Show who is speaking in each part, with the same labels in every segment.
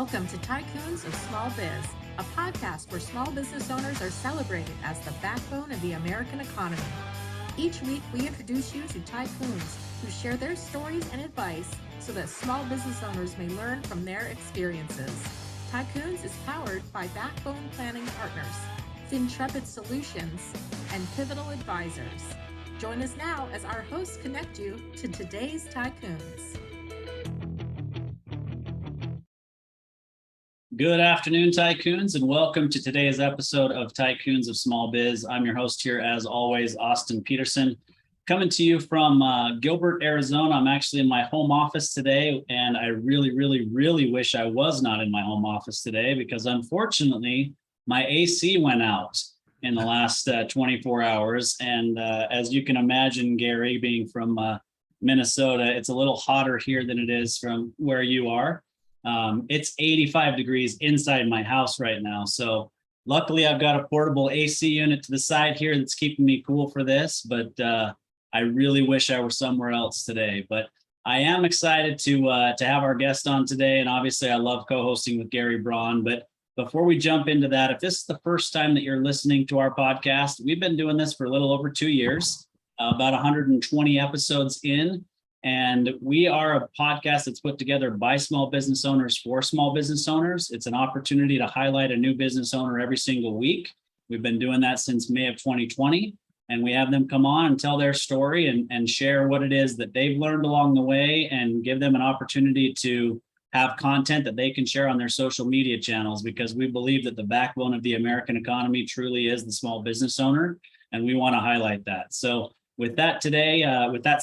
Speaker 1: Welcome to Tycoons of Small Biz, a podcast where small business owners are celebrated as the backbone of the American economy. Each week, we introduce you to tycoons who share their stories and advice so that small business owners may learn from their experiences. Tycoons is powered by Backbone Planning Partners, FinTrepid Solutions, and Pivotal Advisors. Join us now as our hosts connect you to today's tycoons.
Speaker 2: Good afternoon, Tycoons, and welcome to today's episode of Tycoons of Small Biz. I'm your host here, as always, Austin Peterson, coming to you from Gilbert, Arizona. I'm actually in my home office today, and I really wish I was not in my home office today because, unfortunately, my AC went out in the last 24 hours. And as you can imagine, Gary, being from Minnesota, it's a little hotter here than it is from where you are. It's 85 degrees inside my house right now. So luckily I've got a portable AC unit to the side here that's keeping me cool for this, but I really wish I were somewhere else today. But I am excited to have our guest on today. And obviously I love co-hosting with Gary Braun. But before we jump into that, if this is the first time that you're listening to our podcast, we've been doing this for a little over 2 years, about 120 episodes in. And we are a podcast that's put together by small business owners for small business owners. It's an opportunity to highlight a new business owner every single week. We've been doing that since May of 2020. And we have them come on and tell their story and share what it is that they've learned along the way and give them an opportunity to have content that they can share on their social media channels, because we believe that the backbone of the American economy truly is the small business owner. And we want to highlight that. So with that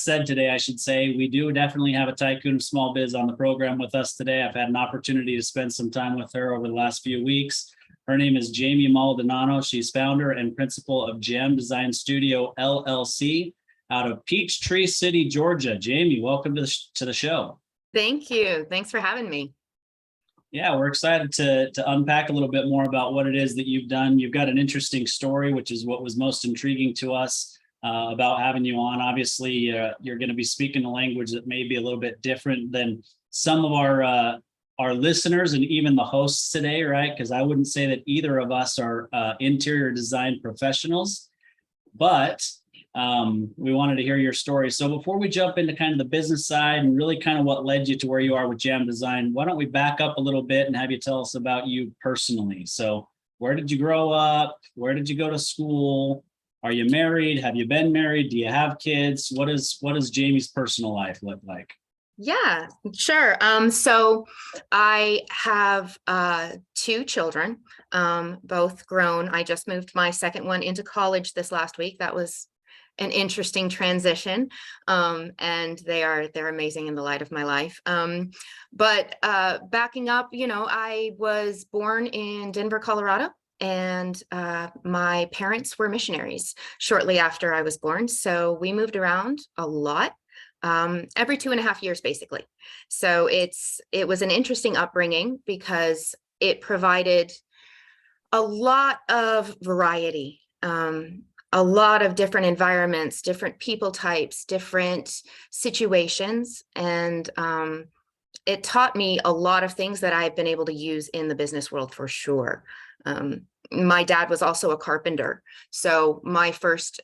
Speaker 2: said today, I should say, we do definitely have a tycoon of small biz on the program with us today. I've had an opportunity to spend some time with her over the last few weeks. Her name is Jamie Maldonado. She's founder and principal of JAM Design Studio LLC out of Peachtree City, Georgia. Jamie, welcome to the show.
Speaker 3: Thank you. Thanks for having me.
Speaker 2: Yeah, we're excited to unpack a little bit more about what it is that you've done. You've got an interesting story, which is what was most intriguing to us about having you on. Obviously, you're going to be speaking a language that may be a little bit different than some of our listeners and even the hosts today, right? Because I wouldn't say that either of us are interior design professionals, but we wanted to hear your story. So before we jump into kind of the business side and really kind of what led you to where you are with JAM Design, why don't we back up a little bit and have you tell us about you personally? So where did you grow up? Where did you go to school? Are you married? Have you been married? Do you have kids? What does Jamie's personal life look like?
Speaker 3: Yeah, sure. So I have 2 children, both grown. I just moved my second one into college this last week. That was an interesting transition. And they're amazing in the light of my life. But backing up, I was born in Denver, Colorado. And my parents were missionaries shortly after I was born. So we moved around a lot, every 2.5 years, basically. So it was an interesting upbringing because it provided a lot of variety, a lot of different environments, different people types, different situations. And it taught me a lot of things that I've been able to use in the business world for sure. My dad was also a carpenter. So my first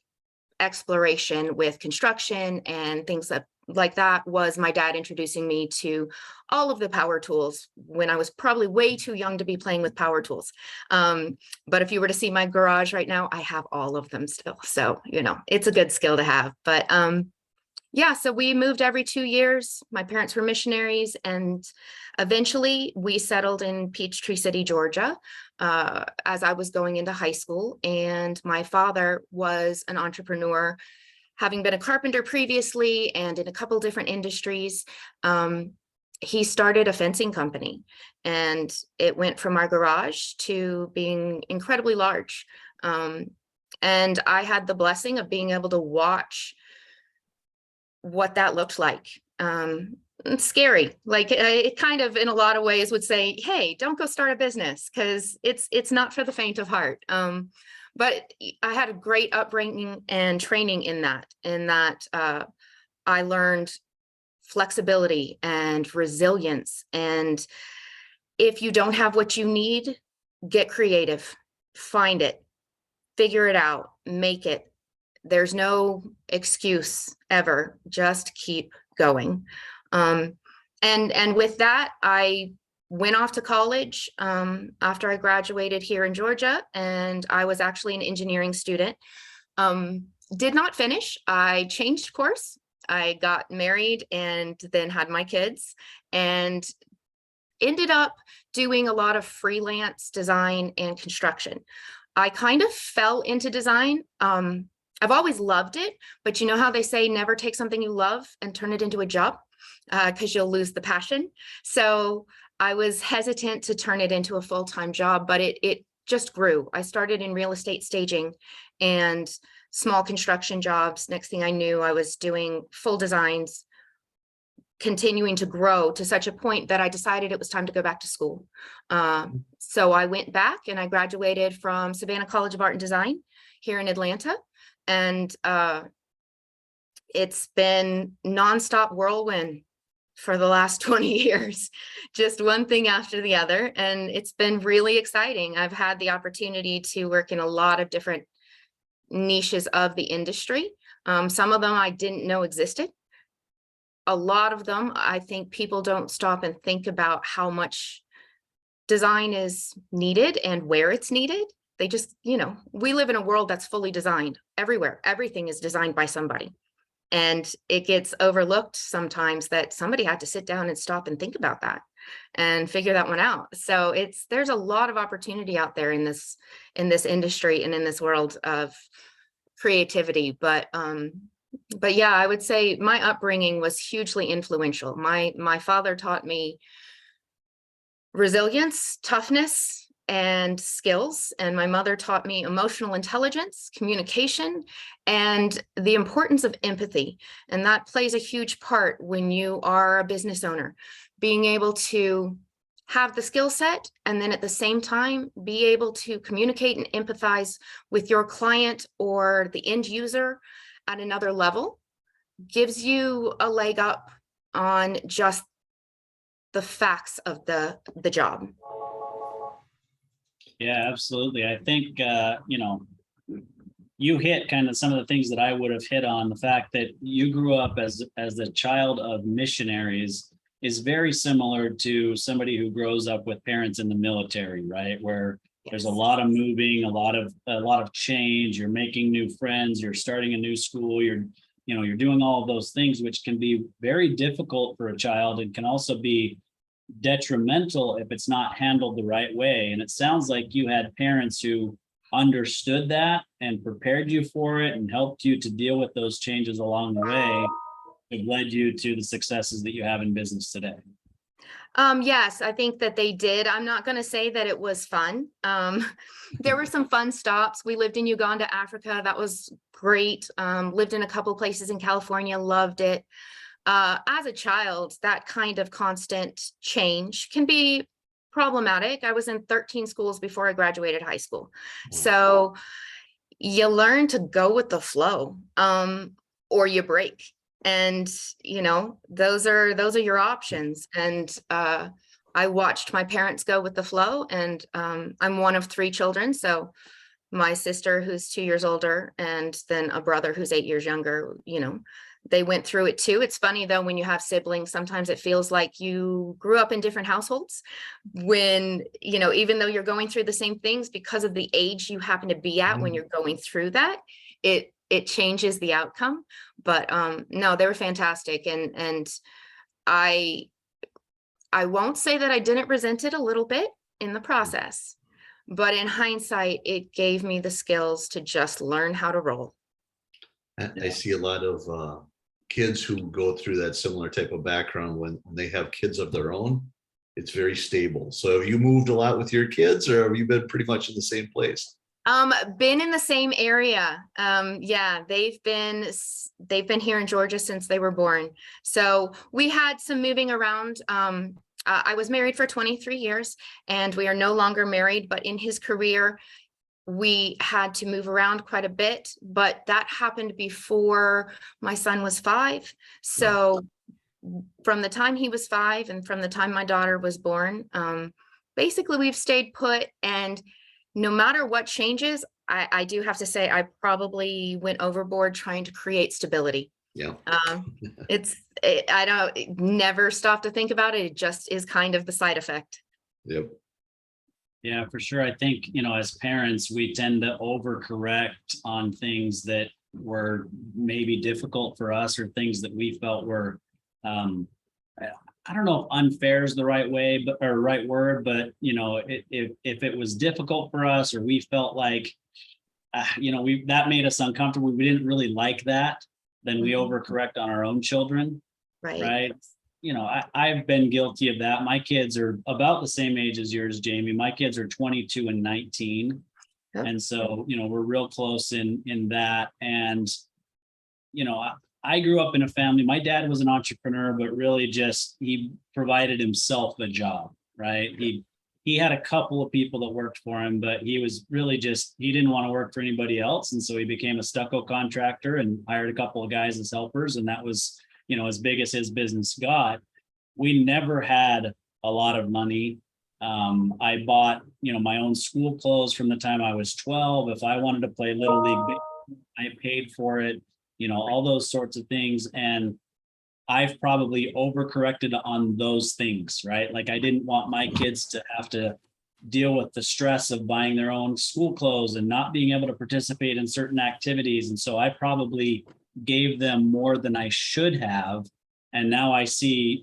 Speaker 3: exploration with construction and things like that was my dad introducing me to all of the power tools when I was probably way too young to be playing with power tools. But if you were to see my garage right now, I have all of them still. So, it's a good skill to have. But yeah, so we moved every 2 years. My parents were missionaries, and eventually we settled in Peachtree City, Georgia, as I was going into high school. And my father was an entrepreneur, having been a carpenter previously and in a couple different industries. He started a fencing company, and it went from our garage to being incredibly large. And I had the blessing of being able to watch what that looked like. It's scary. Like it kind of, in a lot of ways, would say, "Hey, don't go start a business," because it's not for the faint of heart. But I had a great upbringing and training in that. I learned flexibility and resilience and if you don't have what you need, get creative, find it, figure it out, make it. There's no excuse ever. Just keep going. And with that, I went off to college after I graduated here in Georgia, and I was actually an engineering student. Did not finish. I changed course. I got married and then had my kids, and ended up doing a lot of freelance design and construction. I kind of fell into design. I've always loved it, but you know how they say never take something you love and turn it into a job, because you'll lose the passion. So I was hesitant to turn it into a full-time job, but it just grew. I started in real estate staging and small construction jobs. Next thing I knew, I was doing full designs, continuing to grow to such a point that I decided it was time to go back to school. So I went back and I graduated from Savannah College of Art and Design here in Atlanta. And it's been nonstop whirlwind for the last 20 years, just one thing after the other. And it's been really exciting. I've had the opportunity to work in a lot of different niches of the industry. Some of them I didn't know existed. A lot of them, I think people don't stop and think about how much design is needed and where it's needed. They just, we live in a world that's fully designed everywhere. Everything is designed by somebody. And it gets overlooked sometimes that somebody had to sit down and stop and think about that and figure that one out. So there's a lot of opportunity out there in this industry and in this world of creativity. But yeah, I would say my upbringing was hugely influential. My father taught me resilience, toughness, and skills. And my mother taught me emotional intelligence, communication, and the importance of empathy. And that plays a huge part when you are a business owner, being able to have the skill set and then at the same time be able to communicate and empathize with your client or the end user at another level gives you a leg up on just the facts of the job.
Speaker 2: Yeah, absolutely. I think, you hit kind of some of the things that I would have hit on. The fact that you grew up as the child of missionaries is very similar to somebody who grows up with parents in the military, right? Where there's a lot of moving, a lot of change. You're making new friends. You're starting a new school. You're doing all of those things, which can be very difficult for a child and can also be detrimental if it's not handled the right way. And it sounds like you had parents who understood that and prepared you for it and helped you to deal with those changes along the way that led you to the successes that you have in business today.
Speaker 3: Yes, I think that they did. I'm not going to say that it was fun. There were some fun stops. We lived in Uganda, Africa. That was great. Lived in a couple of places in California, loved it. As a child, that kind of constant change can be problematic. I was in 13 schools before I graduated high school. So you learn to go with the flow, or you break. And, those are your options. And I watched my parents go with the flow, and I'm one of 3 children. So my sister, who's 2 years older, and then a brother who's 8 years younger, they went through it too. It's funny though, when you have siblings, sometimes it feels like you grew up in different households when, even though you're going through the same things, because of the age you happen to be at when you're going through that, it changes the outcome. But no, they were fantastic. And I won't say that I didn't resent it a little bit in the process, but in hindsight, it gave me the skills to just learn how to roll.
Speaker 4: I see a lot of kids who go through that similar type of background when they have kids of their own. It's very stable. So have you moved a lot with your kids, or have you been pretty much in the same place?
Speaker 3: Been in the same area. Yeah, they've been here in Georgia since they were born. So we had some moving around. I was married for 23 years and we are no longer married, but in his career, we had to move around quite a bit, but that happened before my son was 5. So from the time he was 5 and from the time my daughter was born, basically we've stayed put, and no matter what changes, I do have to say, I probably went overboard trying to create stability.
Speaker 4: Yeah.
Speaker 3: I don't never stop to think about it. It just is kind of the side effect.
Speaker 4: Yep.
Speaker 2: Yeah, for sure. I think, as parents, we tend to overcorrect on things that were maybe difficult for us, or things that we felt were, I don't know if unfair is the right way, or right word, but if it was difficult for us, or we felt like, that made us uncomfortable, we didn't really like that, then we overcorrect on our own children. Right. I've been guilty of that. My kids are about the same age as yours, Jamie. My kids are 22 and 19.
Speaker 3: Yep.
Speaker 2: And so, we're real close in that. And, I grew up in a family. My dad was an entrepreneur, but really just, he provided himself a job, right? He had a couple of people that worked for him, but he was really just, he didn't want to work for anybody else. And so he became a stucco contractor and hired a couple of guys as helpers. And that was, as big as his business got. We never had a lot of money. I bought, my own school clothes from the time I was 12. If I wanted to play Little League, I paid for it, all those sorts of things. And I've probably overcorrected on those things, right? Like, I didn't want my kids to have to deal with the stress of buying their own school clothes and not being able to participate in certain activities. And so I probably gave them more than I should have. And now I see,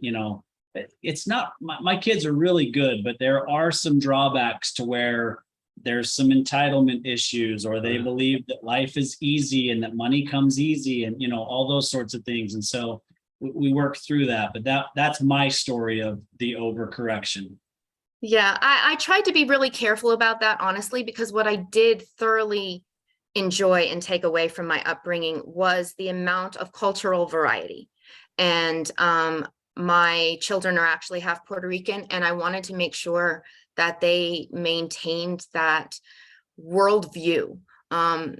Speaker 2: it's not, my kids are really good, but there are some drawbacks to where there's some entitlement issues, or they believe that life is easy and that money comes easy, and, all those sorts of things. And so we work through that, but that's my story of the overcorrection.
Speaker 3: Yeah, I tried to be really careful about that, honestly, because what I did thoroughly enjoy and take away from my upbringing was the amount of cultural variety. And my children are actually half Puerto Rican, and I wanted to make sure that they maintained that worldview,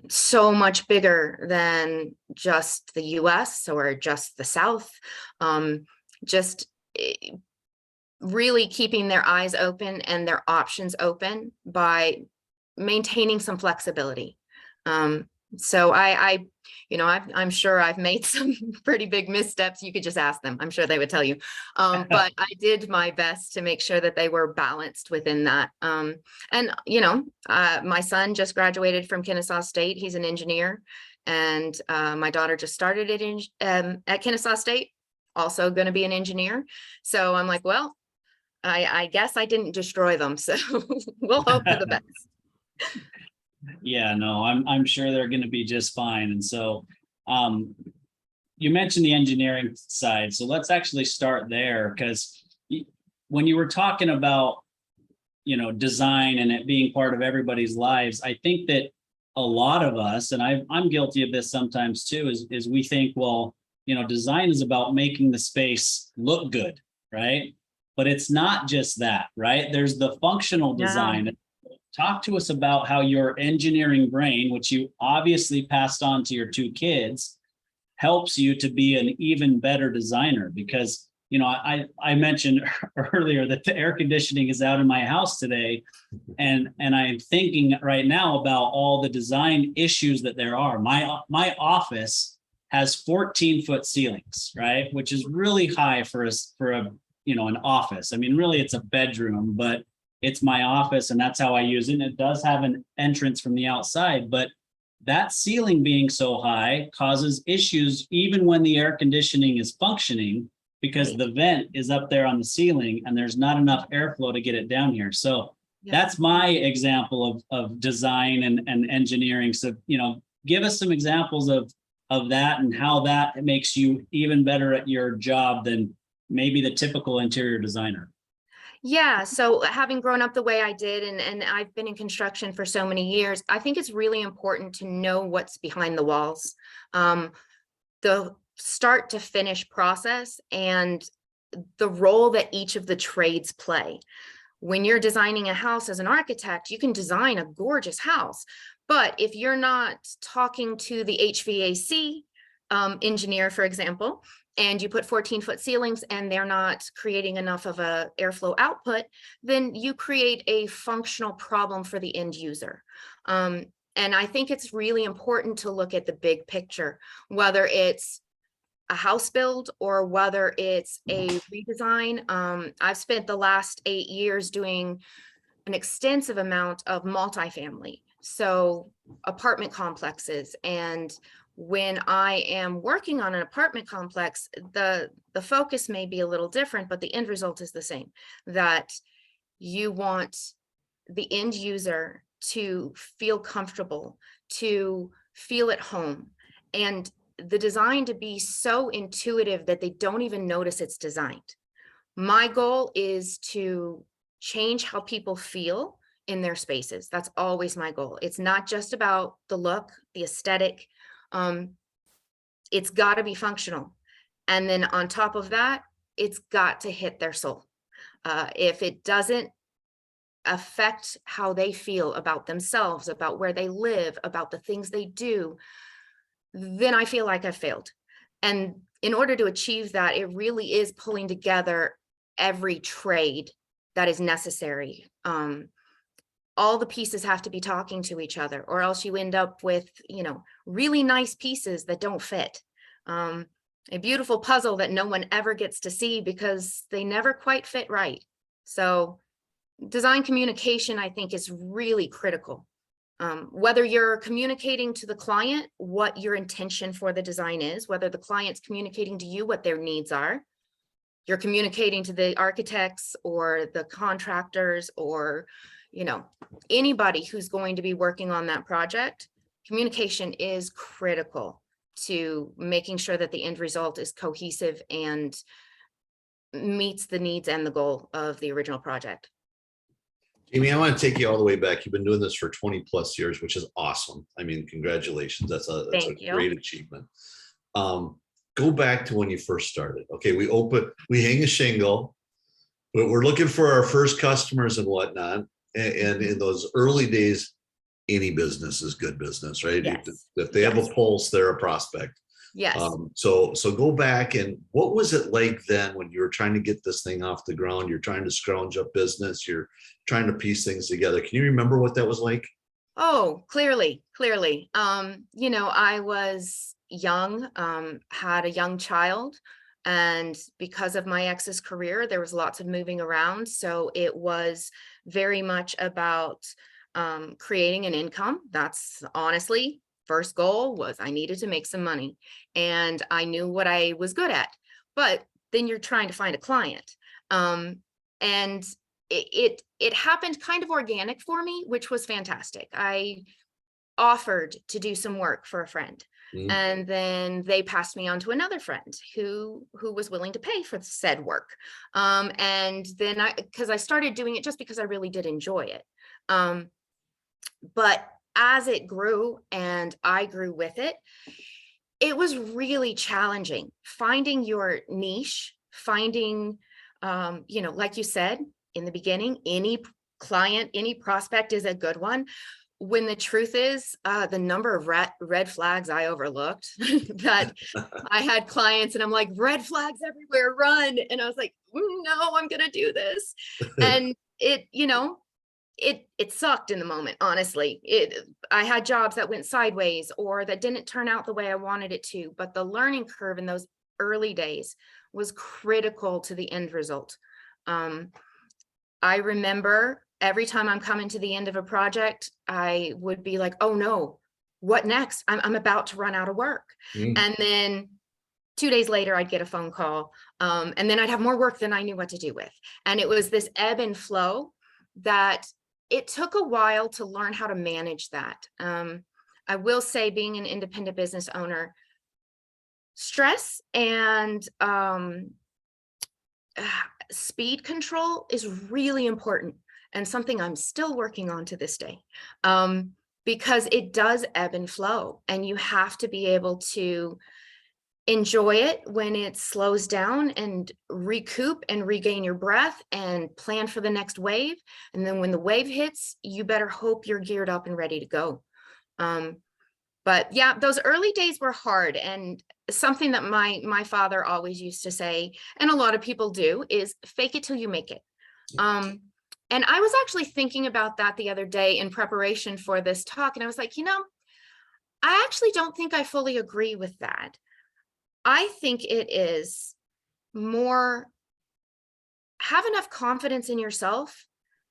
Speaker 3: so much bigger than just the US or just the South, just really keeping their eyes open and their options open by maintaining some flexibility. So I'm sure I've made some pretty big missteps. You could just ask them. I'm sure they would tell you. But I did my best to make sure that they were balanced within that. My son just graduated from Kennesaw State. He's an engineer. And my daughter just started at Kennesaw State, also going to be an engineer. So I'm like, well, I guess I didn't destroy them. So we'll hope for the best.
Speaker 2: Yeah, no, I'm sure they're going to be just fine. And so you mentioned the engineering side. So let's actually start there, because when you were talking about, design and it being part of everybody's lives, I think that a lot of us, and I'm guilty of this sometimes too, is we think, well, design is about making the space look good, right? But it's not just that, right? There's the functional design. Yeah. Talk to us about how your engineering brain, which you obviously passed on to your two kids, helps you to be an even better designer. Because, I mentioned earlier that the air conditioning is out in my house today. And I'm thinking right now about all the design issues that there are. My office has 14-foot ceilings, right? Which is really high for an office. I mean, really it's a bedroom, but it's my office and that's how I use it. And it does have an entrance from the outside, but that ceiling being so high causes issues even when the air conditioning is functioning, because the vent is up there on the ceiling and there's not enough airflow to get it down here. So that's my example of design and engineering. So, give us some examples of that and how that makes you even better at your job than maybe the typical interior designer.
Speaker 3: Yeah, so having grown up the way I did, and I've been in construction for so many years, I think it's really important to know what's behind the walls, the start to finish process, and the role that each of the trades play. When you're designing a house as an architect, you can design a gorgeous house, but if you're not talking to the HVAC engineer, for example, and you put 14-foot ceilings and they're not creating enough of a airflow output, then you create a functional problem for the end user. And I think it's really important to look at the big picture, whether it's a house build or whether it's a redesign. I've spent the last 8 years doing an extensive amount of multifamily, so apartment complexes. And when I am working on an apartment complex, the focus may be a little different, but the end result is the same, that you want the end user to feel comfortable, to feel at home, and the design to be so intuitive that they don't even notice it's designed. My goal is to change how people feel in their spaces. That's always my goal. It's not just about the look, the aesthetic. It's got to be functional. And then on top of that, it's got to hit their soul. If it doesn't affect how they feel about themselves, about where they live, about the things they do, then I feel like I've failed. And in order to achieve that, it really is pulling together every trade that is necessary. All the pieces have to be talking to each other, or else you end up with, really nice pieces that don't fit. A beautiful puzzle that no one ever gets to see because they never quite fit right. So design communication, I think, is really critical. Whether you're communicating to the client what your intention for the design is, whether the client's communicating to you what their needs are, you're communicating to the architects or the contractors or, anybody who's going to be working on that project, communication is critical to making sure that the end result is cohesive and meets the needs and the goal of the original project.
Speaker 4: Jamie, I want to take you all the way back. You've been doing this for 20 plus years, which is awesome. I mean, congratulations. That's a great achievement. Go back to when you first started. Okay, we hang a shingle, but we're looking for our first customers and whatnot. And in those early days, any business is good business, right?
Speaker 3: Yes.
Speaker 4: If they have a pulse, they're a prospect.
Speaker 3: Yes.
Speaker 4: So go back, and what was it like then when you were trying to get this thing off the ground? You're trying to scrounge up business, you're trying to piece things together. Can you remember what that was like?
Speaker 3: Oh, clearly. I was young, had a young child, and because of my ex's career, there was lots of moving around. So it was very much about creating an income. That's honestly, first goal was I needed to make some money, and I knew what I was good at, but then you're trying to find a client. And it happened kind of organic for me, which was fantastic. I offered to do some work for a friend, and then they passed me on to another friend who was willing to pay for said work. And then because I started doing it just because I really did enjoy it. But as it grew and I grew with it, it was really challenging finding your niche, finding, like you said in the beginning, any client, any prospect is a good one. When the truth is, the number of red flags I overlooked that I had clients and I'm like, red flags everywhere, run. And I was like, no, I'm going to do this. And it sucked in the moment, honestly. I had jobs that went sideways or that didn't turn out the way I wanted it to, but the learning curve in those early days was critical to the end result. I remember every time I'm coming to the end of a project, I would be like, oh no, what next? I'm about to run out of work. And then 2 days later, I'd get a phone call, and then I'd have more work than I knew what to do with. And it was this ebb and flow that it took a while to learn how to manage that. I will say, being an independent business owner, stress and speed control is really important, and something I'm still working on to this day, because it does ebb and flow, and you have to be able to enjoy it when it slows down and recoup and regain your breath and plan for the next wave. And then when the wave hits, you better hope you're geared up and ready to go. But yeah, those early days were hard, and something that my father always used to say, and a lot of people do, is fake it till you make it. And I was actually thinking about that the other day in preparation for this talk, and I was like, I actually don't think I fully agree with that. I think it is more, have enough confidence in yourself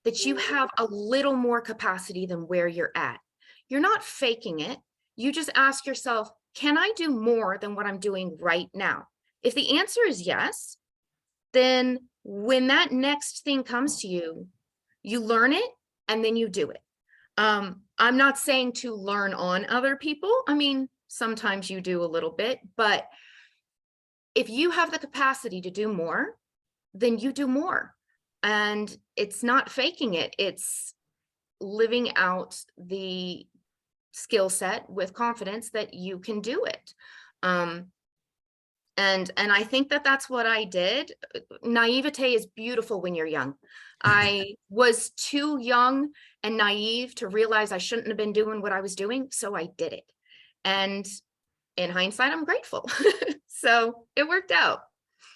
Speaker 3: that you have a little more capacity than where you're at. You're not faking it. You just ask yourself, can I do more than what I'm doing right now? If the answer is yes, then when that next thing comes to you, you learn it and then you do it. I'm not saying to learn on other people. I mean, sometimes you do a little bit, but if you have the capacity to do more, then you do more. And it's not faking it. It's living out the skill set with confidence that you can do it. And I think that that's what I did. Naivete is beautiful when you're young. I was too young and naive to realize I shouldn't have been doing what I was doing, so I did it. And in hindsight, I'm grateful. So it worked out.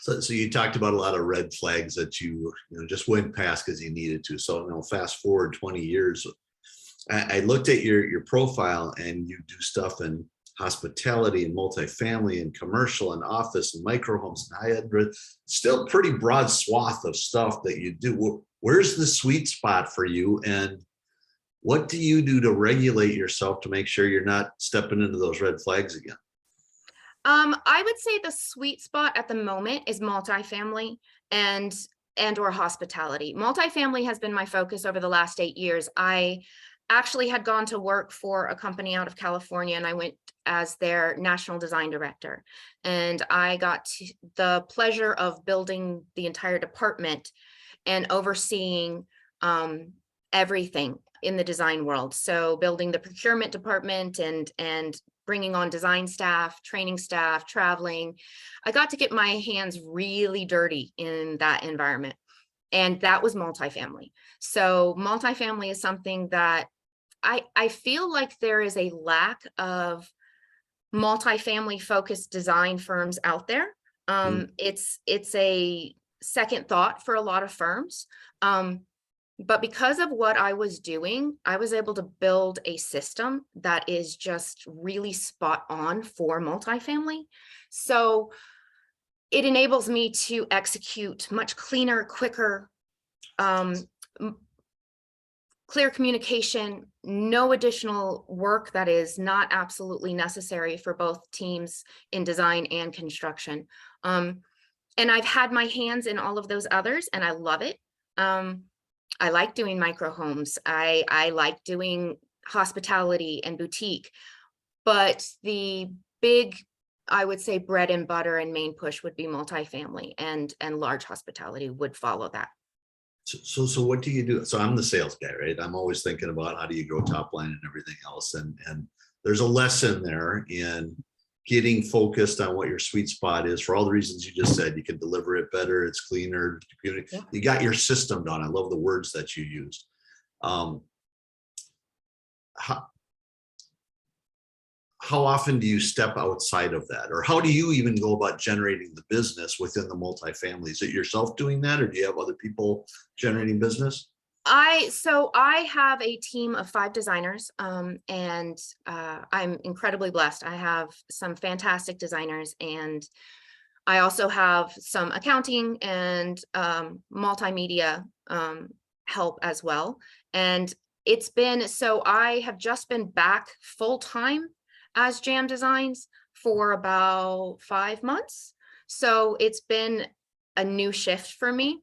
Speaker 4: So you talked about a lot of red flags that you just went past because you needed to. So fast forward 20 years. I looked at your profile, and you do stuff in hospitality and multifamily and commercial and office and micro homes. And I had still pretty broad swath of stuff that you do. Where's the sweet spot for you? And what do you do to regulate yourself to make sure you're not stepping into those red flags again?
Speaker 3: I would say the sweet spot at the moment is multifamily and or hospitality. Multifamily has been my focus over the last 8 years. I actually had gone to work for a company out of California, and I went as their national design director. And I got the pleasure of building the entire department and overseeing everything in the design world. So building the procurement department and bringing on design staff, training staff, traveling. I got to get my hands really dirty in that environment. And that was multifamily. So multifamily is something that I feel like there is a lack of multifamily focused design firms out there. It's a second thought for a lot of firms. But because of what I was doing, I was able to build a system that is just really spot on for multifamily. So it enables me to execute much cleaner, quicker, clear communication, no additional work that is not absolutely necessary for both teams in design and construction. And I've had my hands in all of those others, and I love it. I like doing micro homes. I like doing hospitality and boutique, but the big, I would say, bread and butter and main push would be multifamily, and large hospitality would follow that.
Speaker 4: So what do you do? So I'm the sales guy, right? I'm always thinking about how do you grow top line and everything else. And there's a lesson there in getting focused on what your sweet spot is for all the reasons you just said. You can deliver it better. It's cleaner. You got your system done. I love the words that you used. How often do you step outside of that? Or how do you even go about generating the business within the multifamily? Is it yourself doing that, or do you have other people generating business?
Speaker 3: So I have a team of 5 designers, and I'm incredibly blessed. I have some fantastic designers, and I also have some accounting and multimedia help as well. And it's been, so I have just been back full time as JAM Designs for about 5 months. So it's been a new shift for me.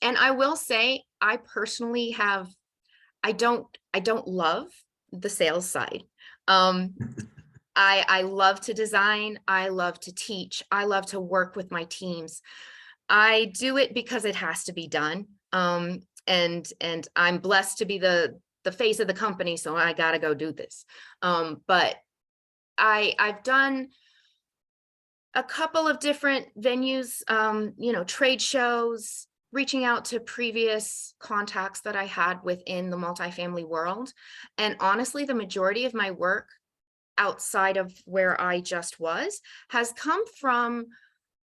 Speaker 3: And I will say, I personally have, I don't love the sales side. I love to design. I love to teach. I love to work with my teams. I do it because it has to be done. And I'm blessed to be the face of the company, so I got to go do this. But I've done a couple of different venues, trade shows, reaching out to previous contacts that I had within the multifamily world. And honestly, the majority of my work outside of where I just was has come from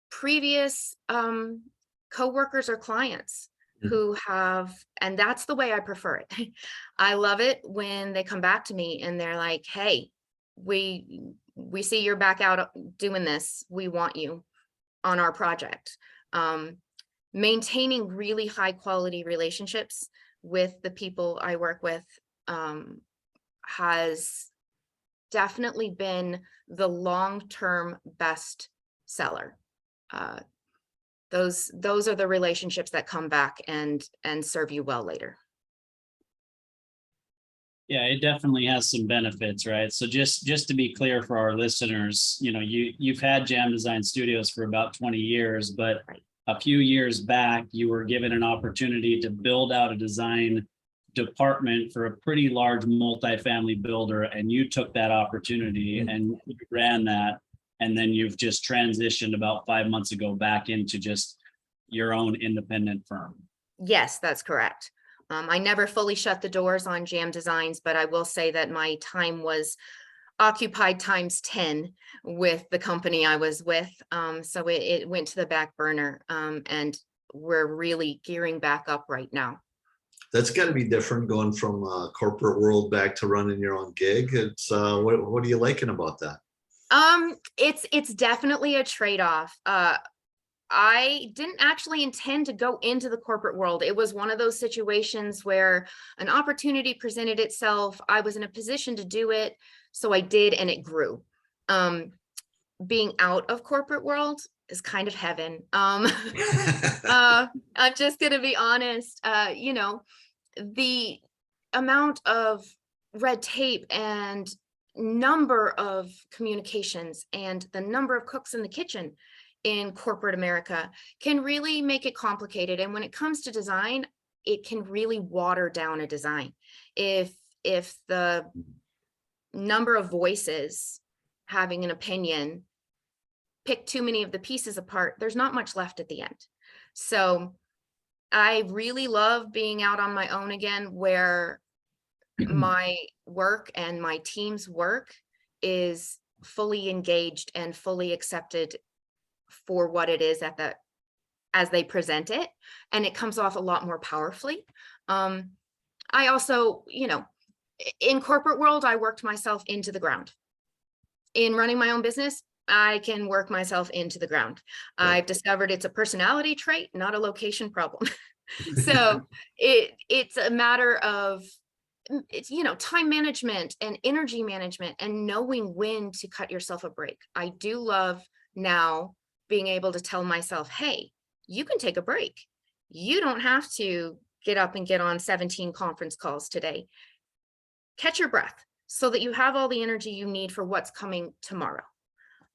Speaker 3: previous coworkers or clients who have, and that's the way I prefer it. I love it when they come back to me and they're like, hey, we see you're back out doing this. We want you on our project. Maintaining really high quality relationships with the people I work with has definitely been the long-term best seller. Those are the relationships that come back and serve you well later.
Speaker 2: Yeah, it definitely has some benefits, right? So just to be clear for our listeners, you know, you've had JAM Design Studios for about 20 years, but
Speaker 3: Right.
Speaker 2: a few years back, you were given an opportunity to build out a design department for a pretty large multifamily builder, and you took that opportunity and you ran that. And then you've just transitioned about 5 months ago back into just your own independent firm.
Speaker 3: Yes, that's correct. I never fully shut the doors on JAM Designs, but I will say that my time was occupied times 10 with the company I was with. So it went to the back burner, and we're really gearing back up right now.
Speaker 4: That's got to be different going from corporate world back to running your own gig. It's what are you liking about that?
Speaker 3: It's definitely a trade-off. I didn't actually intend to go into the corporate world. It was one of those situations where an opportunity presented itself. I was in a position to do it, so I did, and it grew. Being out of corporate world is kind of heaven. I'm just gonna be honest. You know, the amount of red tape and number of communications and the number of cooks in the kitchen in corporate America can really make it complicated. And when it comes to design, it can really water down a design. If the number of voices having an opinion pick too many of the pieces apart, there's not much left at the end. So I really love being out on my own again, where my work and my team's work is fully engaged and fully accepted for what it is as they present it, and it comes off a lot more powerfully. I also, you know, in corporate world, I worked myself into the ground. In running my own business, I can work myself into the ground.
Speaker 4: Yep.
Speaker 3: I've discovered it's a personality trait, not a location problem. So it's a matter of, it's, you know, time management and energy management and knowing when to cut yourself a break. I do love now being able to tell myself, hey, you can take a break. You don't have to get up and get on 17 conference calls today. Catch your breath so that you have all the energy you need for what's coming tomorrow.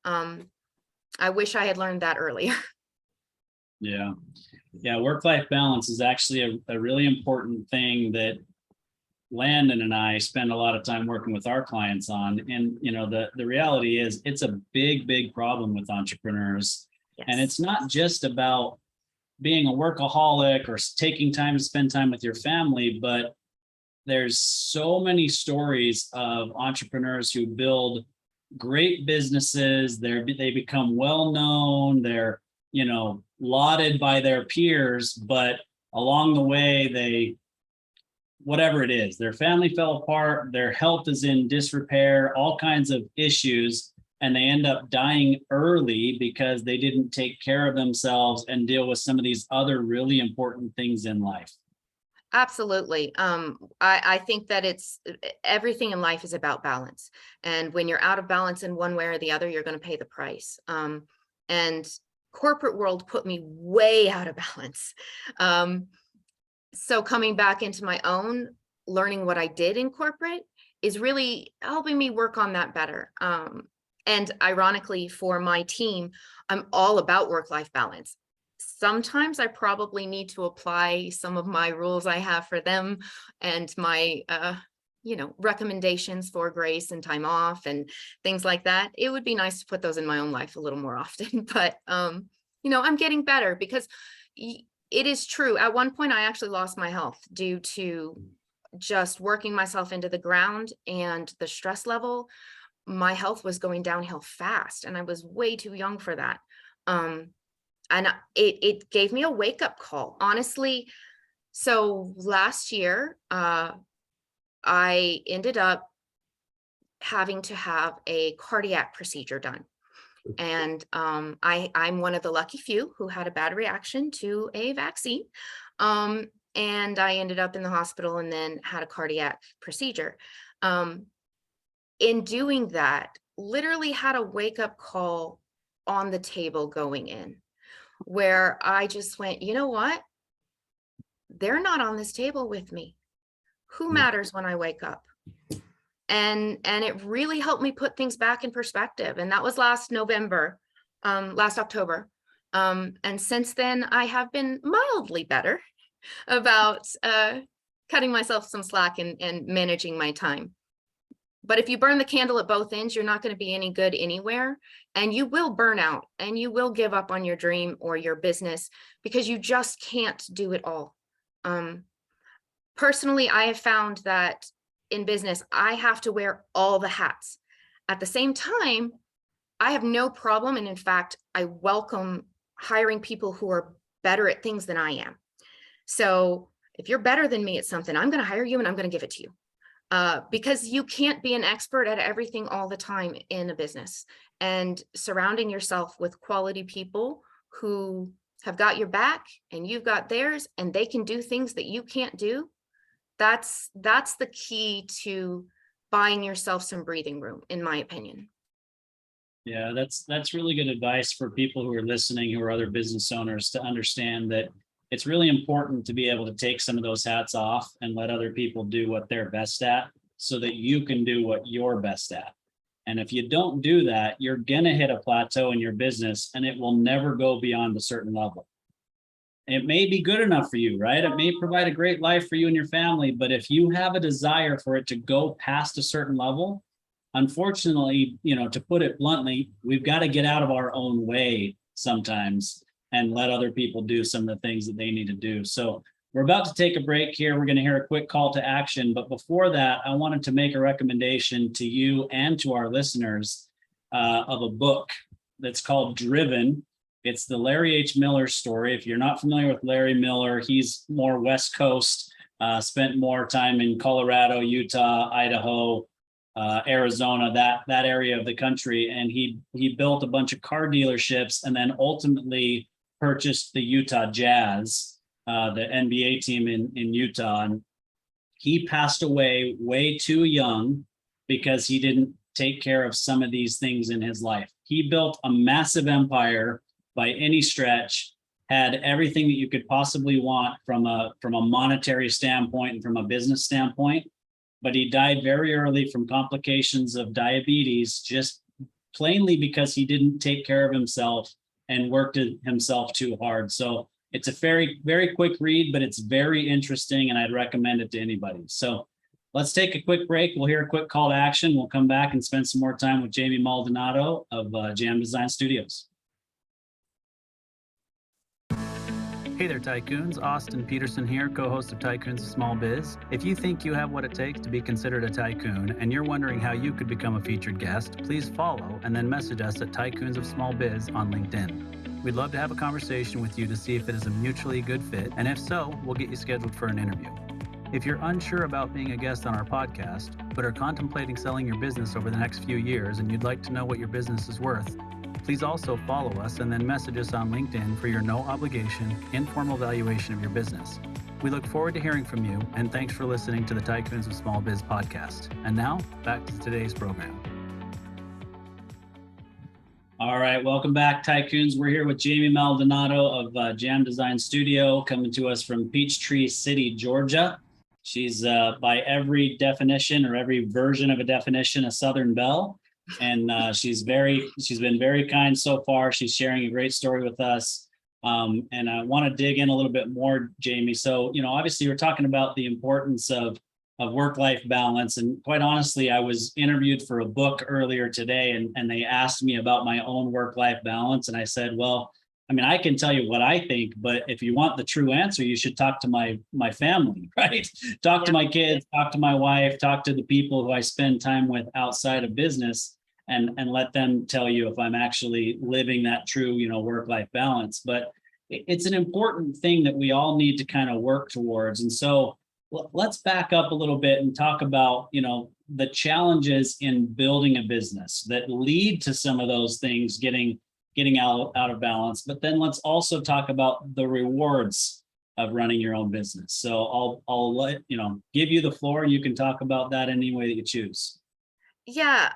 Speaker 3: I wish I had learned that earlier.
Speaker 2: Yeah. Work-life balance is actually a really important thing that Landon and I spend a lot of time working with our clients on. And, you know, the reality is it's a big problem with entrepreneurs.
Speaker 3: Yes.
Speaker 2: And it's not just about being a workaholic or taking time to spend time with your family, but there's so many stories of entrepreneurs who build great businesses. They become well-known. They're, you know, lauded by their peers, but along the way, whatever it is, their family fell apart, their health is in disrepair, all kinds of issues, and they end up dying early because they didn't take care of themselves and deal with some of these other really important things in life.
Speaker 3: Absolutely. I think that everything in life is about balance. And when you're out of balance in one way or the other, you're going to pay the price. And corporate world put me way out of balance. So coming back into my own, learning what I did in corporate is really helping me work on that better. And ironically, for my team, I'm all about work-life balance. Sometimes I probably need to apply some of my rules I have for them and my, you know, recommendations for grace and time off and things like that. It would be nice to put those in my own life a little more often, but, you know, I'm getting better because it is true. At one point, I actually lost my health due to just working myself into the ground, and the stress level my health was going downhill fast, and I was way too young for that. And it gave me a wake-up call, honestly. So last year, I ended up having to have a cardiac procedure done. And I'm one of the lucky few who had a bad reaction to a vaccine. And I ended up in the hospital and then had a cardiac procedure. In doing that, literally had a wake-up call on the table going in, where I just went, you know what? They're not on this table with me. Who matters when I wake up? And it really helped me put things back in perspective. And that was last October. And since then, I have been mildly better about cutting myself some slack and managing my time. But if you burn the candle at both ends, you're not going to be any good anywhere. And you will burn out and you will give up on your dream or your business because you just can't do it all. Personally, I have found that in business, I have to wear all the hats. At the same time, I have no problem. And in fact, I welcome hiring people who are better at things than I am. So if you're better than me at something, I'm going to hire you and I'm going to give it to you. Because you can't be an expert at everything all the time in a business. And surrounding yourself with quality people who have got your back and you've got theirs, and they can do things that you can't do. That's the key to buying yourself some breathing room, in my opinion.
Speaker 2: Yeah, that's really good advice for people who are listening, who are other business owners, to understand that it's really important to be able to take some of those hats off and let other people do what they're best at so that you can do what you're best at. And if you don't do that, you're going to hit a plateau in your business and it will never go beyond a certain level. It may be good enough for you, right? It may provide a great life for you and your family, but if you have a desire for it to go past a certain level, unfortunately, to put it bluntly, we've got to get out of our own way sometimes and let other people do some of the things that they need to do. So we're about to take a break here. We're going to hear a quick call to action. But before that, I wanted to make a recommendation to you and to our listeners of a book that's called Driven. It's the Larry H. Miller story. If you're not familiar with Larry Miller, he's more West Coast, spent more time in Colorado, Utah, Idaho, Arizona, that area of the country. And he built a bunch of car dealerships and then ultimately purchased the Utah Jazz, the NBA team in Utah. And he passed away way too young because he didn't take care of some of these things in his life. He built a massive empire by any stretch, had everything that you could possibly want from a monetary standpoint and from a business standpoint. But he died very early from complications of diabetes, just plainly because he didn't take care of himself and worked himself too hard. So it's a very, very quick read, but it's very interesting and I'd recommend it to anybody. So let's take a quick break. We'll hear a quick call to action. We'll come back and spend some more time with Jamie Maldonado of JAM Design Studios.
Speaker 5: Hey there, Tycoons. Austin Peterson here, co-host of Tycoons of Small Biz. If you think you have what it takes to be considered a tycoon and you're wondering how you could become a featured guest, please follow and then message us at Tycoons of Small Biz on LinkedIn. We'd love to have a conversation with you to see if it is a mutually good fit, and if so, we'll get you scheduled for an interview. If you're unsure about being a guest on our podcast, but are contemplating selling your business over the next few years and you'd like to know what your business is worth, please also follow us and then message us on LinkedIn for your no obligation, informal valuation of your business. We look forward to hearing from you, and thanks for listening to the Tycoons of Small Biz podcast. And now, back to today's program.
Speaker 2: All right, welcome back, Tycoons. We're here with Jamie Maldonado of JAM Design Studio, coming to us from Peachtree City, Georgia. She's by every definition or every version of a definition, a Southern belle. And she's been very kind so far. She's sharing a great story with us. And I want to dig in a little bit more, Jamie. So, obviously we're talking about the importance of work-life balance. And quite honestly, I was interviewed for a book earlier today and they asked me about my own work-life balance. And I said, well, I mean, I can tell you what I think, but if you want the true answer, you should talk to my family, right? Talk to my kids, talk to my wife, talk to the people who I spend time with outside of business, and let them tell you if I'm actually living that true, work-life balance. But it's an important thing that we all need to kind of work towards. And so let's back up a little bit and talk about, the challenges in building a business that lead to some of those things getting out of balance. But then let's also talk about the rewards of running your own business. So I'll let give you the floor, and you can talk about that any way that you choose.
Speaker 3: Yeah,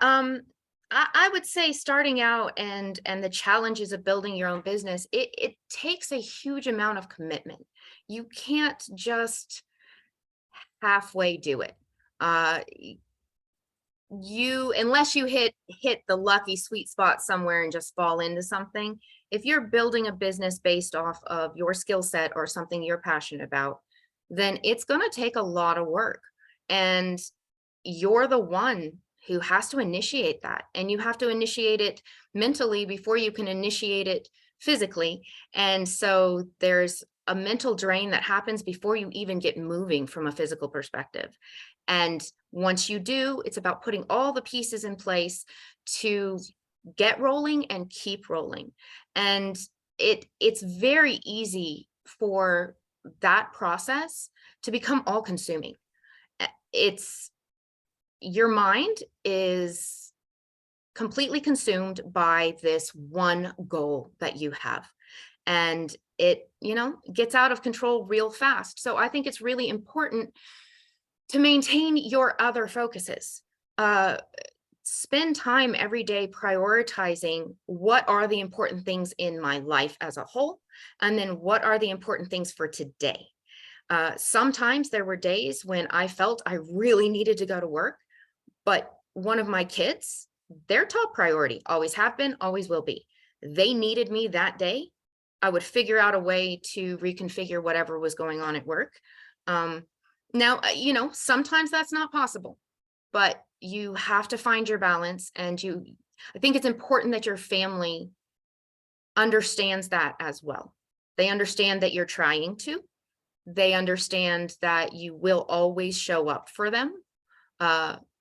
Speaker 3: I would say starting out and the challenges of building your own business, it takes a huge amount of commitment. You can't just halfway do it. Unless you hit the lucky sweet spot somewhere and just fall into something. If you're building a business based off of your skill set or something you're passionate about, then it's going to take a lot of work, and you're the one who has to initiate that, and you have to initiate it mentally before you can initiate it physically. And so there's a mental drain that happens before you even get moving from a physical perspective. And once you do, it's about putting all the pieces in place to get rolling and keep rolling. And it's very easy for that process to become all consuming. Your mind is completely consumed by this one goal that you have, and it gets out of control real fast. So I think it's really important to maintain your other focuses. Spend time every day prioritizing what are the important things in my life as a whole, and then what are the important things for today. Sometimes there were days when I felt I really needed to go to work, but one of my kids, their top priority, always have been, always will be. They needed me that day. I would figure out a way to reconfigure whatever was going on at work. Now, sometimes that's not possible, but you have to find your balance. And I think it's important that your family understands that as well. They understand that you're trying to. They understand that you will always show up for them.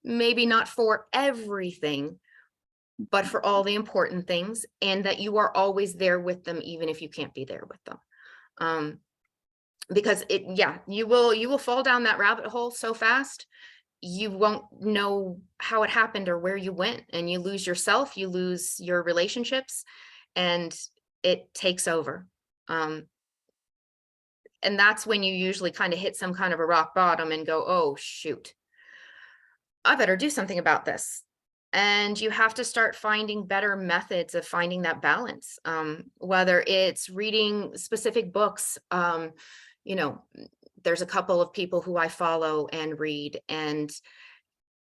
Speaker 3: Maybe not for everything, but for all the important things, and that you are always there with them, even if you can't be there with them. Because you will fall down that rabbit hole so fast, you won't know how it happened or where you went, and you lose yourself, you lose your relationships, and it takes over. And that's when you usually kind of hit some kind of a rock bottom and go, oh, shoot, I better do something about this. And you have to start finding better methods of finding that balance, whether it's reading specific books. There's a couple of people who I follow and read, and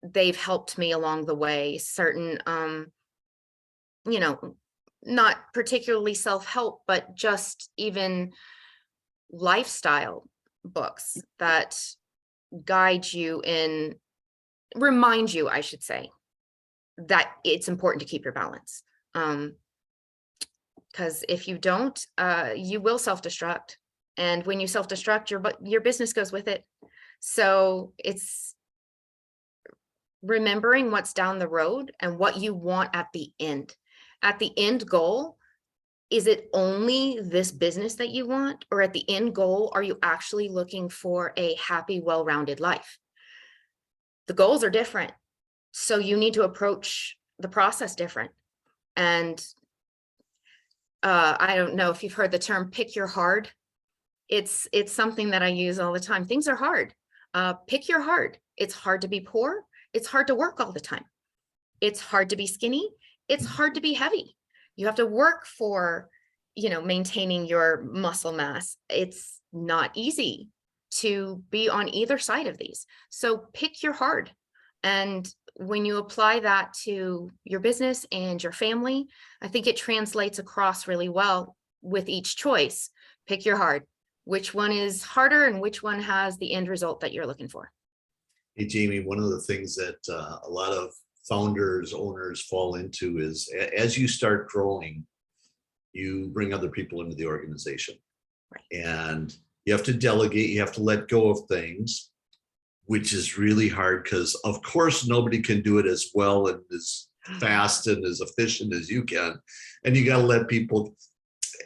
Speaker 3: they've helped me along the way. Certain, not particularly self-help, but just even lifestyle books that guide you and remind you, I should say, that it's important to keep your balance. Because if you don't, you will self-destruct. And when you self-destruct, your business goes with it. So it's remembering what's down the road and what you want at the end. At the end goal, is it only this business that you want? Or at the end goal, are you actually looking for a happy, well-rounded life? The goals are different. So you need to approach the process different. And I don't know if you've heard the term pick your hard. It's something that I use all the time. Things are hard. Pick your hard. It's hard to be poor. It's hard to work all the time. It's hard to be skinny. It's hard to be heavy. You have to work for, maintaining your muscle mass. It's not easy to be on either side of these. So pick your hard. And when you apply that to your business and your family, I think it translates across really well with each choice. Pick your hard. Which one is harder and which one has the end result that you're looking for?
Speaker 4: Hey, Jamie, one of the things that a lot of founders, owners fall into is as you start growing, you bring other people into the organization.
Speaker 3: Right.
Speaker 4: And you have to delegate, you have to let go of things, which is really hard because, of course, nobody can do it as well and as fast and as efficient as you can. And you got to let people.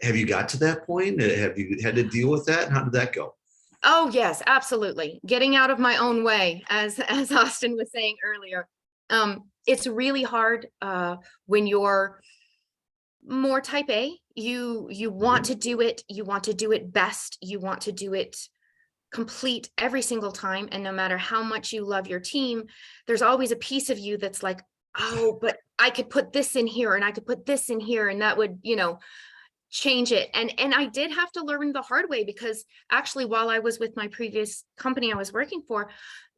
Speaker 4: Have you got to that point? Have you had to deal with that? How did that go?
Speaker 3: Oh, yes, absolutely. Getting out of my own way, as Austin was saying earlier. It's really hard when you're more type A. You want to do it. You want to do it best. You want to do it complete every single time. And no matter how much you love your team, there's always a piece of you that's like, oh, but I could put this in here and I could put this in here and that would, change it. And I did have to learn the hard way, because actually while I was with my previous company I was working for,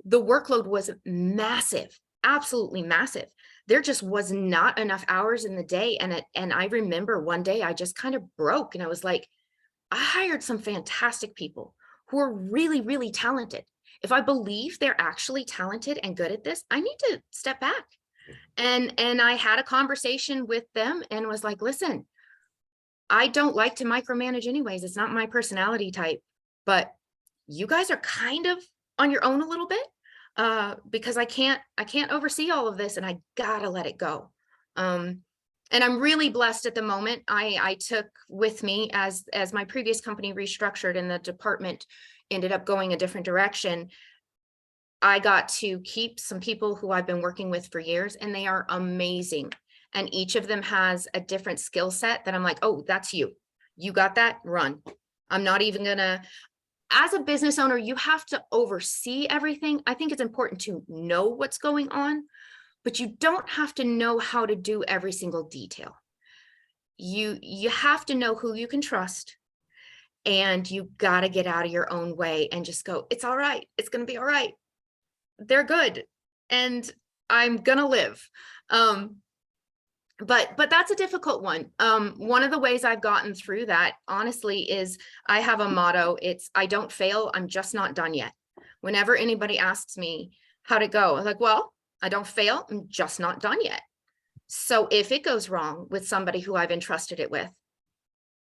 Speaker 3: the workload was massive, absolutely massive. There just was not enough hours in the day. And I remember one day I just kind of broke and I was like, I hired some fantastic people who are really, really talented. If I believe they're actually talented and good at this, I need to step back. And I had a conversation with them and was like, listen, I don't like to micromanage anyways. It's not my personality type, but you guys are kind of on your own a little bit because I can't oversee all of this and I gotta let it go. And I'm really blessed at the moment. I took with me as my previous company restructured and the department ended up going a different direction. I got to keep some people who I've been working with for years, and they are amazing. And each of them has a different skill set that I'm like, oh, that's you. You got that, run. I'm not even gonna, as a business owner, you have to oversee everything. I think it's important to know what's going on, but you don't have to know how to do every single detail. You have to know who you can trust, and you gotta get out of your own way and just go, it's all right. It's gonna be all right. They're good. And I'm gonna live. But that's a difficult one. One of the ways I've gotten through that, honestly, is I have a motto. It's, I don't fail. I'm just not done yet. Whenever anybody asks me how'd it go, I'm like, well, I don't fail. I'm just not done yet. So if it goes wrong with somebody who I've entrusted it with,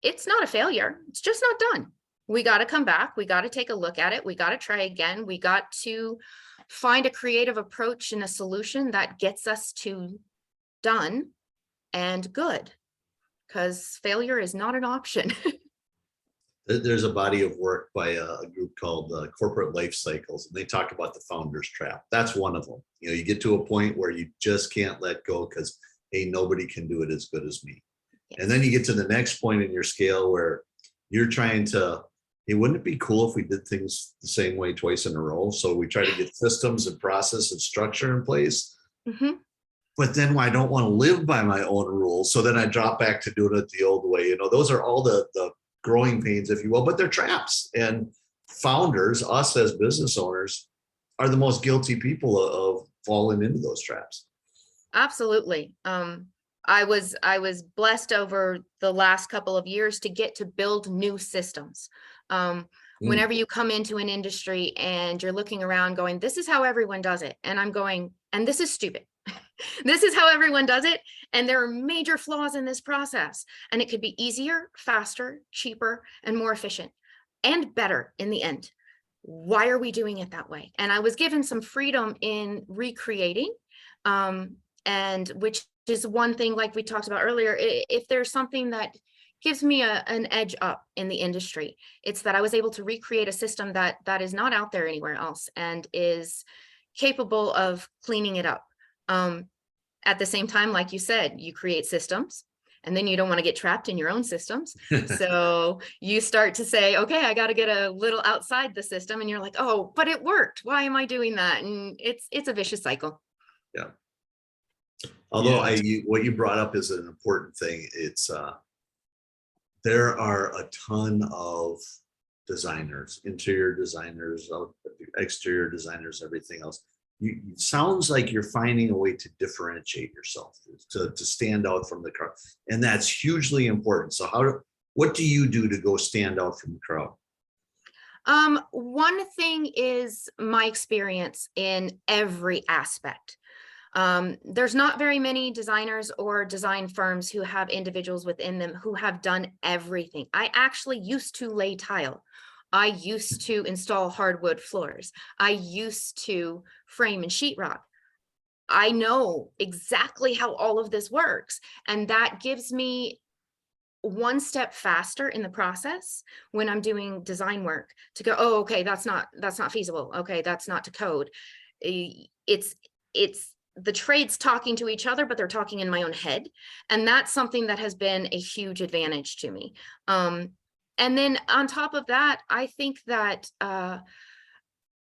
Speaker 3: it's not a failure. It's just not done. We got to come back. We got to take a look at it. We got to try again. We got to find a creative approach and a solution that gets us to done and good, because failure is not an option.
Speaker 4: There's a body of work by a group called Corporate Life Cycles, and they talk about the founder's trap. That's one of them. You get to a point where you just can't let go because, hey, nobody can do it as good as me. Yes. And then you get to the next point in your scale where you're trying to, hey, wouldn't it be cool if we did things the same way twice in a row? So we try to get systems and process and structure in place. Mm-hmm. But then I don't want to live by my own rules. So then I drop back to doing it the old way. Those are all the growing pains, if you will, but they're traps. And founders, us as business owners, are the most guilty people of falling into those traps.
Speaker 3: Absolutely. I was blessed over the last couple of years to get to build new systems. Whenever you come into an industry and you're looking around going, this is how everyone does it. And I'm going, and this is stupid. This is how everyone does it. And there are major flaws in this process. And it could be easier, faster, cheaper, and more efficient, and better in the end. Why are we doing it that way? And I was given some freedom in recreating, and which is one thing, like we talked about earlier, if there's something that gives me an edge up in the industry, it's that I was able to recreate a system that is not out there anywhere else and is capable of cleaning it up. At the same time, like you said, you create systems and then you don't want to get trapped in your own systems. So you start to say, okay, I got to get a little outside the system. And you're like, oh, but it worked. Why am I doing that? And it's a vicious cycle.
Speaker 4: Yeah. Although what you brought up is an important thing. It's there are a ton of designers, interior designers, exterior designers, everything else. It sounds like you're finding a way to differentiate yourself, to stand out from the crowd. And that's hugely important. So what do you do to go stand out from the crowd?
Speaker 3: One thing is my experience in every aspect. There's not very many designers or design firms who have individuals within them who have done everything. I actually used to lay tile. I used to install hardwood floors. I used to frame and sheetrock. I know exactly how all of this works. And that gives me one step faster in the process when I'm doing design work to go, oh, okay, that's not feasible. Okay, that's not to code. It's the trades talking to each other, but they're talking in my own head. And that's something that has been a huge advantage to me. And then on top of that, I think that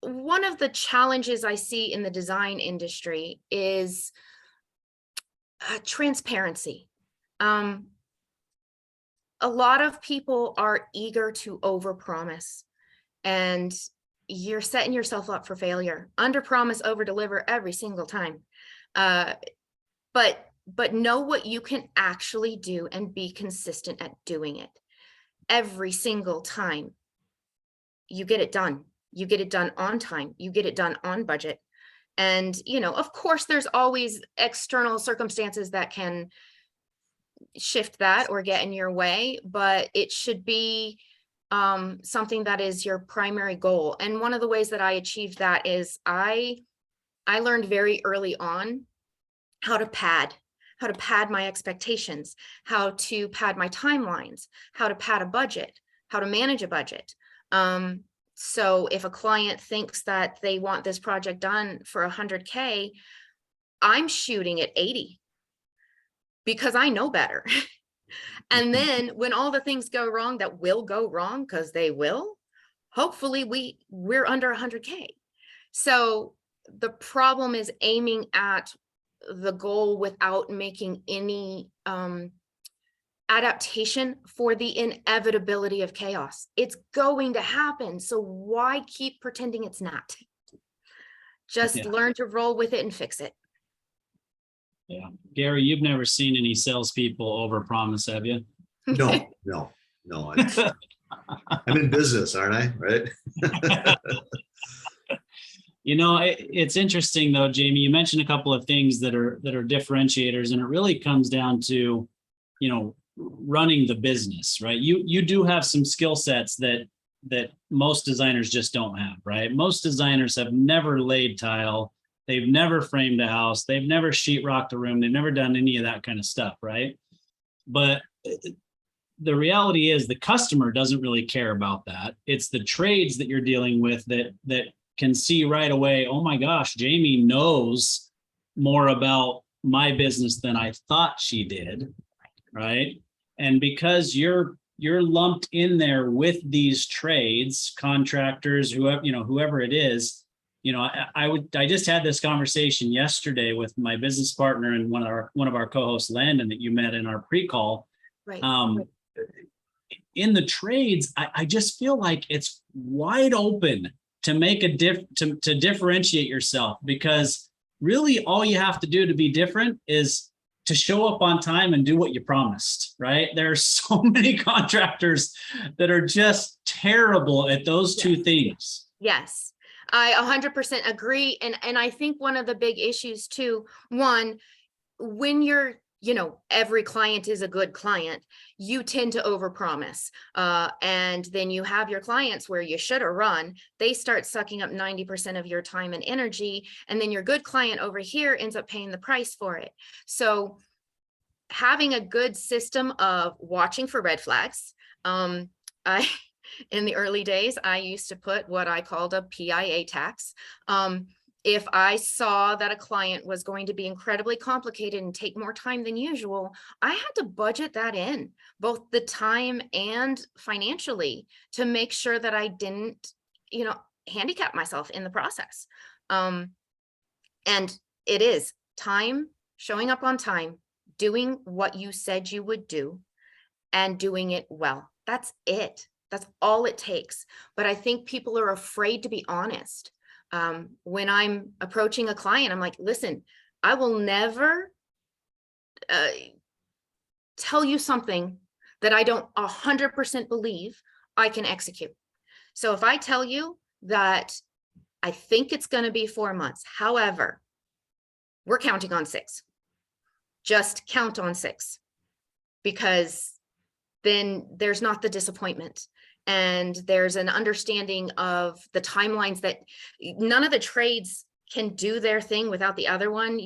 Speaker 3: one of the challenges I see in the design industry is transparency. A lot of people are eager to overpromise, and you're setting yourself up for failure. Under promise, over deliver every single time. But know what you can actually do and be consistent at doing it. Every single time you get it done. You get it done on time. You get it done on budget. And, you know, of course, there's always external circumstances that can shift that or get in your way, but it should be something that is your primary goal. And one of the ways that I achieved that is I learned very early on how to pad my expectations, how to pad my timelines, how to pad a budget, how to manage a budget. So if a client thinks that they want this project done for 100K, I'm shooting at 80 because I know better. And then when all the things go wrong that will go wrong, because they will, hopefully we're under 100K. So the problem is aiming at the goal without making any adaptation for the inevitability of chaos. It's going to happen. So why keep pretending it's not? Just learn to roll with it and fix it.
Speaker 2: Yeah. Gary, you've never seen any salespeople overpromise, have you?
Speaker 4: No. I'm in business, aren't I? Right?
Speaker 2: You know, it's interesting though, Jamie, you mentioned a couple of things that are differentiators, and it really comes down to, you know, running the business, right? You do have some skill sets that most designers just don't have, right? Most designers have never laid tile. They've never framed a house. They've never sheetrocked a room. They've never done any of that kind of stuff, right? But the reality is the customer doesn't really care about that. It's the trades that you're dealing with that can see right away, oh my gosh, Jamie knows more about my business than I thought she did, right? And because you're lumped in there with these trades, contractors, whoever it is, you know, I just had this conversation yesterday with my business partner and one of our co-hosts, Landon, that you met in our pre-call.
Speaker 3: Right.
Speaker 2: In the trades, I just feel like it's wide open to make to differentiate yourself, because really all you have to do to be different is to show up on time and do what you promised, right? There are so many contractors that are just terrible at those two things.
Speaker 3: Yes, I 100% agree. And I think one of the big issues too, one, when you're, you know, every client is a good client, you tend to overpromise. And then you have your clients where you should have run, they start sucking up 90% of your time and energy. And then your good client over here ends up paying the price for it. So having a good system of watching for red flags. In the early days, I used to put what I called a PIA tax. If I saw that a client was going to be incredibly complicated and take more time than usual, I had to budget that in, both the time and financially, to make sure that I didn't, you know, handicap myself in the process. And it is time, showing up on time, doing what you said you would do, and doing it well. That's it. That's all it takes. But I think people are afraid to be honest. When I'm approaching a client, I'm like, listen, I will never tell you something that I don't 100% believe I can execute. So if I tell you that I think it's going to be 4 months, however, we're counting on 6. Just count on 6, because then there's not the disappointment. And there's an understanding of the timelines that none of the trades can do their thing without the other one,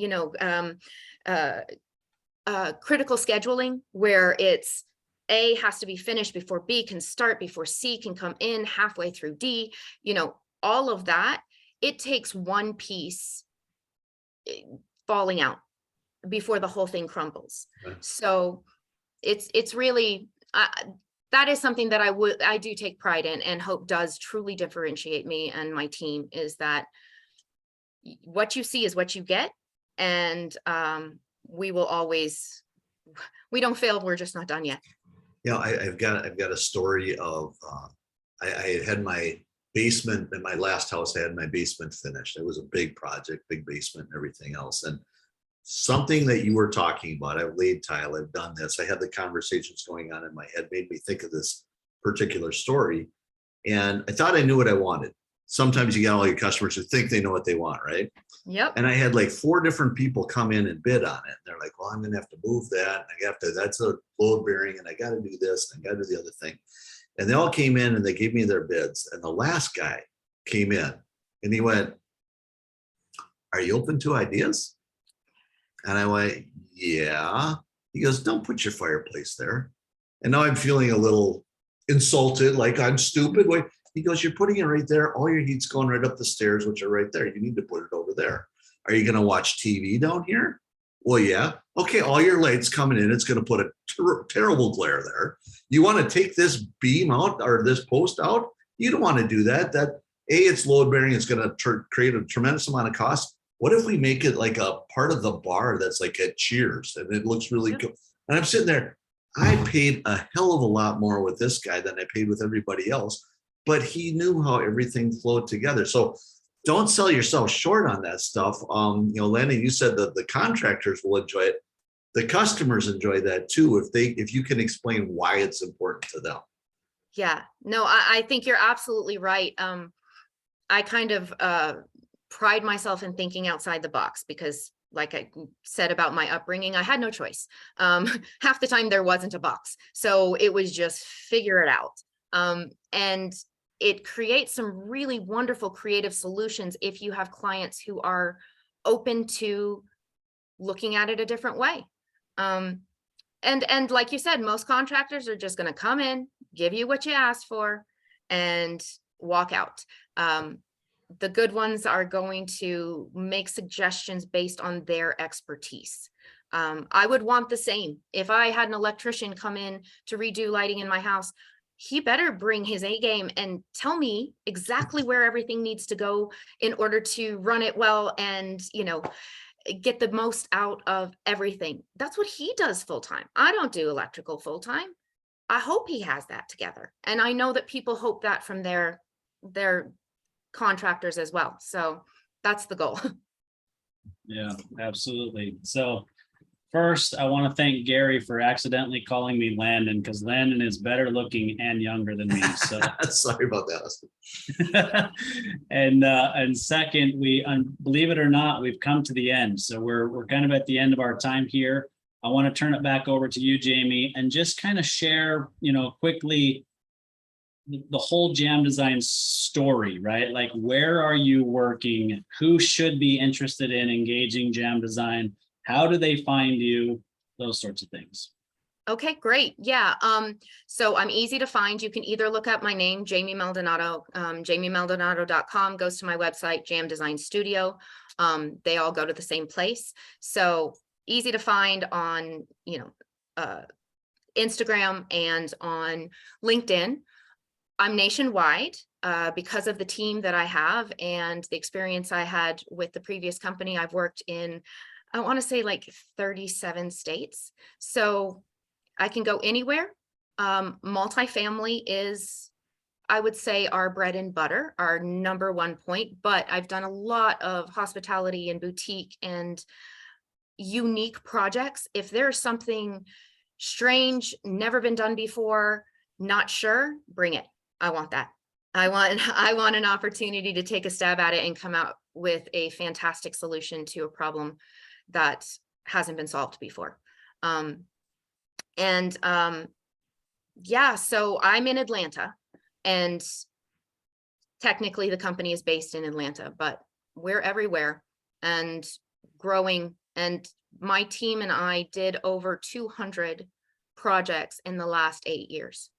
Speaker 3: critical scheduling, where it's A has to be finished before B can start, before C can come in halfway through D, all of that. It takes one piece falling out before the whole thing crumbles.
Speaker 4: Right.
Speaker 3: So it's really, that is something that I do take pride in, and hope does truly differentiate me and my team, is that what you see is what you get. And we will always, we don't fail. We're just not done yet.
Speaker 4: I've got a story of, I had my basement in my last house. I had my basement finished. It was a big project, big basement and everything else. And something that you were talking about, I've laid tile, I've done this. I had the conversations going on in my head, made me think of this particular story. And I thought I knew what I wanted. Sometimes you get all your customers who think they know what they want, right?
Speaker 3: Yep.
Speaker 4: And I had like 4 different people come in and bid on it. They're like, well, I'm gonna have to move that. That's a load bearing, and I gotta do this, and I gotta do the other thing. And they all came in and they gave me their bids. And the last guy came in and he went, are you open to ideas? And I went, yeah. He goes, don't put your fireplace there. And now I'm feeling a little insulted, like I'm stupid. Wait. He goes, you're putting it right there. All your heat's going right up the stairs, which are right there. You need to put it over there. Are you going to watch TV down here? Well, yeah. Okay, all your lights coming in, it's going to put a terrible glare there. You want to take this beam out or this post out? You don't want to do that. It's load bearing. It's going to create a tremendous amount of cost. What if we make it like a part of the bar that's like at Cheers and it looks really good? And I'm sitting there, I paid a hell of a lot more with this guy than I paid with everybody else, but he knew how everything flowed together. So don't sell yourself short on that stuff. Landon, you said that the contractors will enjoy it. The customers enjoy that too, if you can explain why it's important to them.
Speaker 3: Yeah, no, I think you're absolutely right. I kind of pride myself in thinking outside the box, because like I said about my upbringing, I had no choice. Half the time there wasn't a box. So it was just figure it out. And it creates some really wonderful creative solutions if you have clients who are open to looking at it a different way. And like you said, most contractors are just going to come in, give you what you asked for, and walk out. The good ones are going to make suggestions based on their expertise. I would want the same. If I had an electrician come in to redo lighting in my house, he better bring his A game and tell me exactly where everything needs to go in order to run it well and, get the most out of everything. That's what he does full time. I don't do electrical full time. I hope he has that together. And I know that people hope that from their contractors as well. So that's the goal.
Speaker 2: Yeah, absolutely. So first, I want to thank Gary for accidentally calling me Landon, because Landon is better looking and younger than me. So
Speaker 4: sorry about that, Austin.
Speaker 2: and second, believe it or not, we've come to the end. So we're kind of at the end of our time here. I want to turn it back over to you, Jamie, and just kind of share, quickly the whole JAM Design story, right? Like, where are you working? Who should be interested in engaging JAM Design? How do they find you? Those sorts of things.
Speaker 3: Okay, great. Yeah. So I'm easy to find. You can either look up my name, Jamie Maldonado, jamiemaldonado.com goes to my website, JAM Design Studio. They all go to the same place. So easy to find on, Instagram and on LinkedIn. I'm nationwide because of the team that I have and the experience I had with the previous company. I've worked in, I want to say like 37 states. So I can go anywhere. Multifamily is, I would say, our bread and butter, our number one point, but I've done a lot of hospitality and boutique and unique projects. If there's something strange, never been done before, not sure, bring it. I want that. I want an opportunity to take a stab at it and come out with a fantastic solution to a problem that hasn't been solved before. Yeah, so I'm in Atlanta, and technically the company is based in Atlanta, but we're everywhere and growing. And my team and I did over 200 projects in the last 8 years.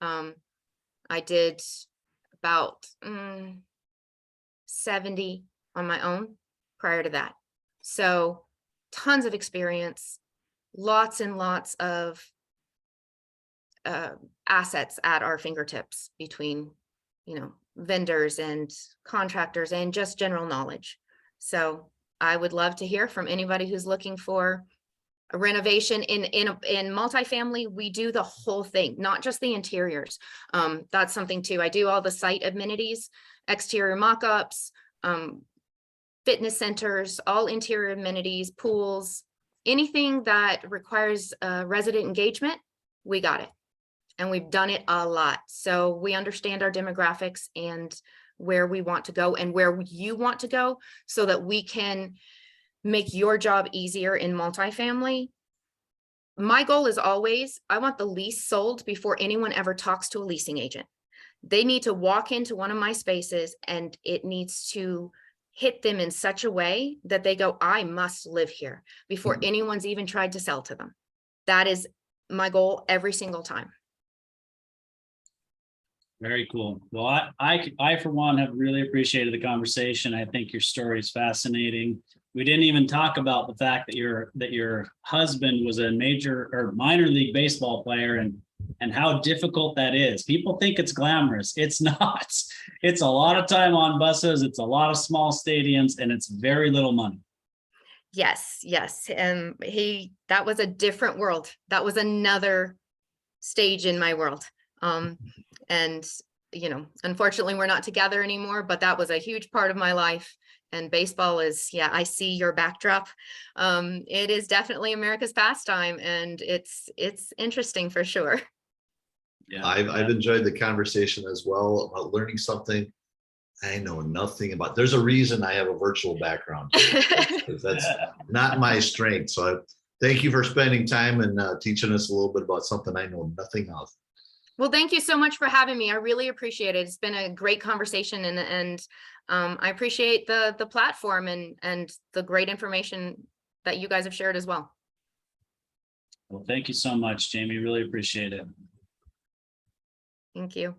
Speaker 3: I did about 70 on my own prior to that. So tons of experience, lots and lots of assets at our fingertips between, vendors and contractors and just general knowledge. So I would love to hear from anybody who's looking for a renovation in multifamily. We do the whole thing, not just the interiors. That's something too. I do all the site amenities, exterior mock-ups, fitness centers, all interior amenities, pools, anything that requires resident engagement, we got it. And we've done it a lot. So we understand our demographics and where we want to go and where you want to go, so that we can make your job easier in multifamily. My goal is always, I want the lease sold before anyone ever talks to a leasing agent. They need to walk into one of my spaces and it needs to hit them in such a way that they go, I must live here, before anyone's even tried to sell to them. That is my goal every single time.
Speaker 2: Very cool. Well, I for one have really appreciated the conversation. I think your story is fascinating. We didn't even talk about the fact that your husband was a major or minor league baseball player, and how difficult that is. People think it's glamorous. It's not. It's a lot of time on buses. It's a lot of small stadiums, and it's very little money.
Speaker 3: Yes. That was a different world. That was another stage in my world. And, unfortunately we're not together anymore, but that was a huge part of my life. And baseball is, I see your backdrop. It is definitely America's pastime, and it's interesting for sure.
Speaker 4: Yeah, I've enjoyed the conversation as well about learning something I know nothing about. There's a reason I have a virtual background. That's not my strength. So thank you for spending time and teaching us a little bit about something I know nothing of.
Speaker 3: Well, thank you so much for having me. I really appreciate it. It's been a great conversation, and I appreciate the platform and the great information that you guys have shared as well.
Speaker 2: Well, thank you so much, Jamie. Really appreciate it.
Speaker 3: Thank you.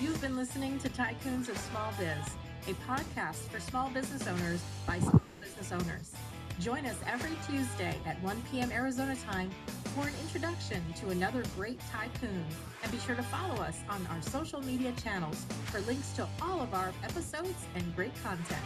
Speaker 1: You've been listening to Tycoons of Small Biz, a podcast for small business owners by small business owners. Join us every Tuesday at 1 p.m. Arizona time for an introduction to another great tycoon. And be sure to follow us on our social media channels for links to all of our episodes and great content.